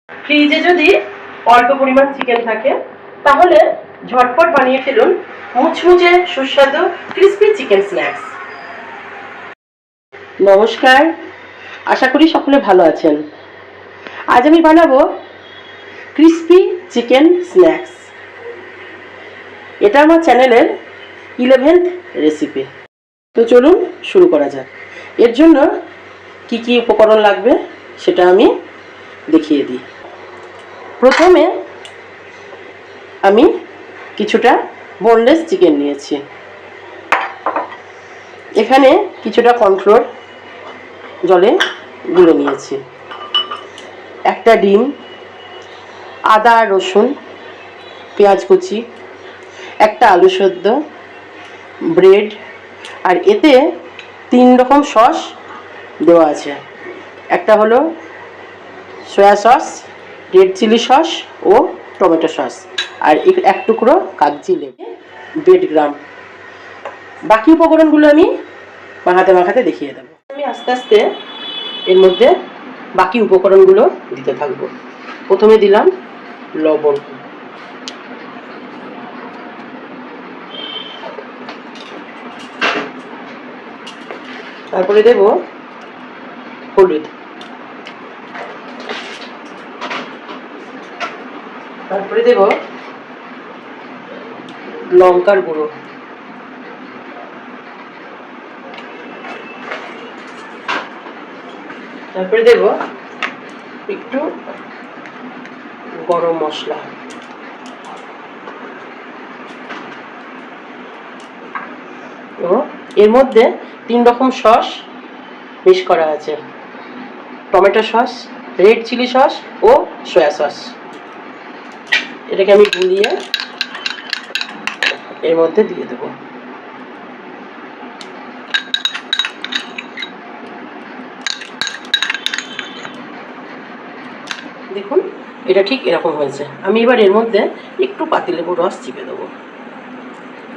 ফ্রিজে যদি অল্প পরিমাণ চিকেন থাকে তাহলে ঝটপট বানিয়ে ফেলুন মুচমুচে সুস্বাদু ক্রিসপি চিকেন স্ন্যাক্স। নমস্কার, আশা করি সকলে ভালো আছেন। আজ আমি বানাবো ক্রিসপি চিকেন স্ন্যাক্স। এটা আমার চ্যানেলের 11th রেসিপি। তো চলুন শুরু করা যাক। এর জন্য কি কি উপকরণ লাগবে সেটা আমি দেখিয়ে দিই। প্রথমে আমি কিছুটা বোনলেস চিকেন নিয়েছি। এখানে কিছুটা কর্নফ্লোর জলে গুলে নিয়েছি, একটা ডিম, আদা রসুন পেঁয়াজ কুচি, একটা আলু সেদ্ধ, ব্রেড, আর এতে 3 রকম সস দেওয়া আছে। একটা হলো soya sauce, red chilli sauce ও টমেটো সস, আর এক টুকরো কাগজি লেবু, ব্রেড গ্রাম। বাকি উপকরণগুলো আমি মাখাতে মাখাতে দেখিয়ে দেবো। আমি আস্তে আস্তে এর মধ্যে বাকি উপকরণগুলো দিতে থাকবো। প্রথমে দিলাম লবণ, তারপরে দেব হলুদ, তারপরে দেব লঙ্কার গুঁড়ো, তারপরে দেব একটু গরম মশলা, এবং এর মধ্যে 3 রকম সস মিক্স করা আছে, tomato sauce, red chilli sauce ও সয়া সস। এটাকে আমি গুলিয়ে এর মধ্যে দিয়ে দেব। দেখুন এটা ঠিক এরকম হয়েছে। আমি এবার এর মধ্যে একটু পাতিলেবুর রস চিপে দেবো,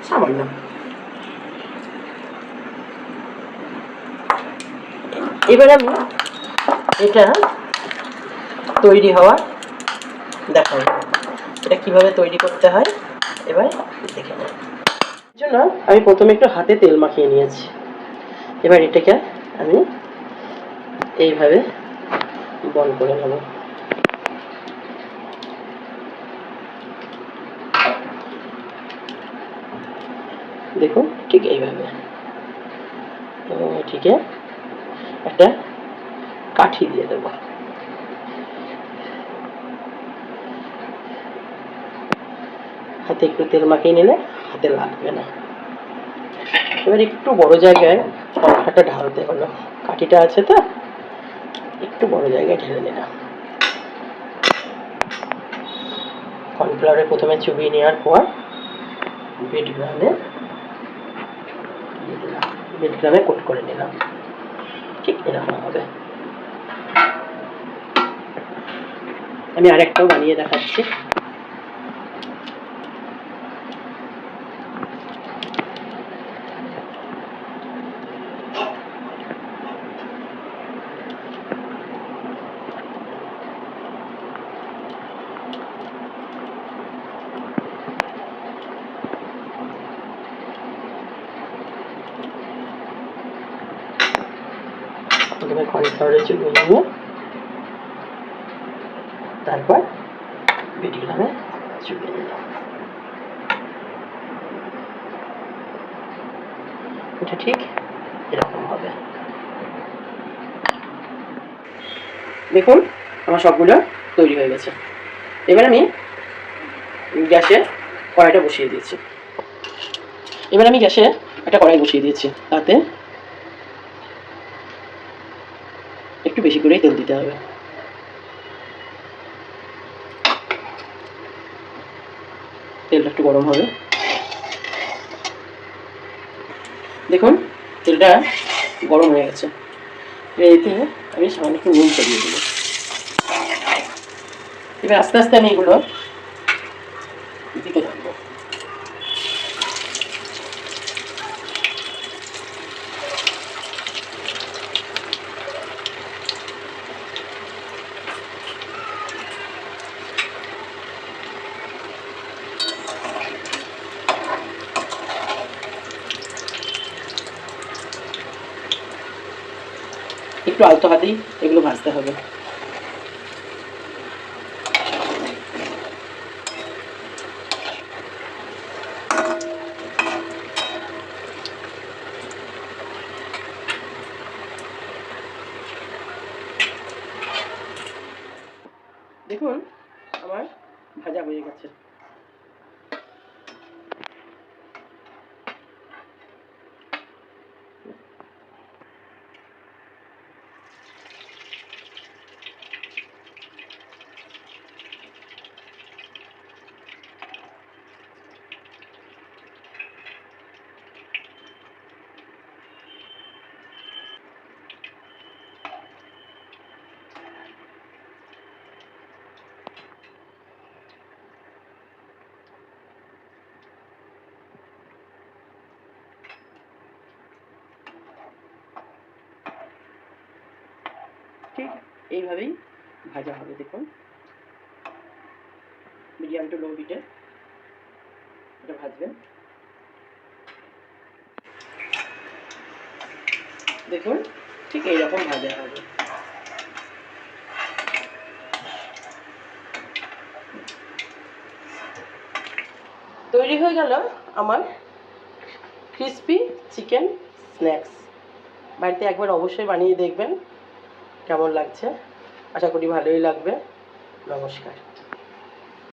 সামান্য। এবার আমি এটা তৈরি হওয়া দেখাবো, এটা কিভাবে তৈরি করতে হয় এবার দেখে নেব। এর জন্য আমি প্রথমে একটু হাতে তেল মাখিয়ে নিয়েছি। এবার এটাকে আমি এইভাবে বল করে নেব। দেখুন ঠিক এইভাবে, এবং এটিকে একটা কাঠি দিয়ে দেব। হাতে একটু তেল মাখিয়ে নিলে হাতে লাগবে না। এবার একটু বড় জায়গায় কর্নফ্লাওয়ারটা ঢালতে হলো, কাঠিটা আছে তো একটু বড় জায়গায় ঢেলে নিলাম। কর্নফ্লাওয়ারে প্রথমে চুবিয়ে নেওয়ার পর ব্রেড গ্রামে কোট করে নিলাম। ঠিক এরকম হবে। আমি আরেকটাও বানিয়ে দেখাচ্ছি। প্রথমে কর্নফ্লাওয়ারে চুবিয়ে নিয়ে তারপর ব্রেড গ্রামে চুবিয়ে নিলাম। এটা ঠিক এরকম হবে। দেখুন আমার সবগুলো তৈরি হয়ে গেছে। এবার আমি গ্যাসে কড়াইটা বসিয়ে দিয়েছি। তাতে একটু বেশি করে তেল দিতে হবে। তেলটা একটু গরম হবে। দেখুন তেলটা গরম হয়ে গেছে। এতে আমি সামান্য একটু নুন ছড়িয়ে দেবো। এবার আস্তে আস্তে আমি এগুলো দিতে থাকবো। একটু আলতো হাতেই এগুলো ভাজতে হবে। দেখুন আমার ভাজা হয়ে গেছে। ঠিক এইভাবেই ভাজা হবে। দেখুন মিডিয়াম টু লো হিটে এটা ভাজবেন। দেখুন ঠিক এইরকম ভাজা হবে। তৈরি হয়ে গেল আমার ক্রিসপি চিকেন স্ন্যাক্স। বাড়িতে একবার অবশ্যই বানিয়ে দেখবেন কেমন লাগছে। আশা করি ভালোই লাগবে। নমস্কার।